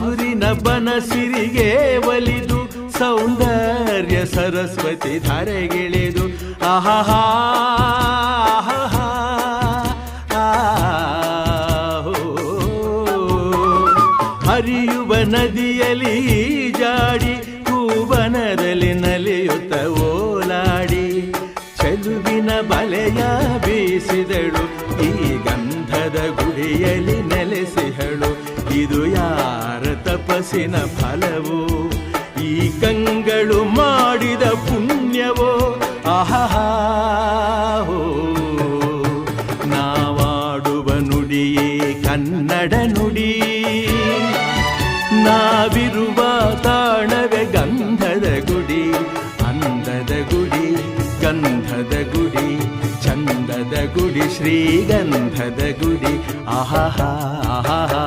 ಹಸುರಿನ ಬನಸಿರಿಗೆ ಒಲಿದು ಸೌಂದರ್ಯ ಸರಸ್ವತಿ ಧಾರೆಗಿಳಿದು ಆಹಾ ಹರಿಯುವ ನದಿಯಲ್ಲಿ ಜಾಡಿ ಹೂವನದಲ್ಲಿ ನಲಿಯುತ್ತ ಓಲಾಡಿ ಚೆಲುವಿನ ಬಲೆಯ ಬೀಸಿದಳು ಈ ಗಂಧದ ಗುಡಿಯಲ್ಲಿ ನೆಲೆಸಿಹಳು ಇದು ಯಾರ ತಪಸ್ಸಿನ ಫಲವೋ ಈ ಕಂಗಳು ಮಾಡಿದ ಪುಣ್ಯವೋ ಆಹಾ ನಾವಾಡುವ ನುಡಿಯೇ ಕನ್ನಡ ನುಡಿ ನಾವಿರುವ ತಾಣವೇ ಗಂಧದ ಗುಡಿ ಅಂದದ ಗುಡಿ ಗಂಧದ ಗುಡಿ ಚಂದದ ಗುಡಿ ಶ್ರೀಗಂಧದ ಗುಡಿ ಆಹಾ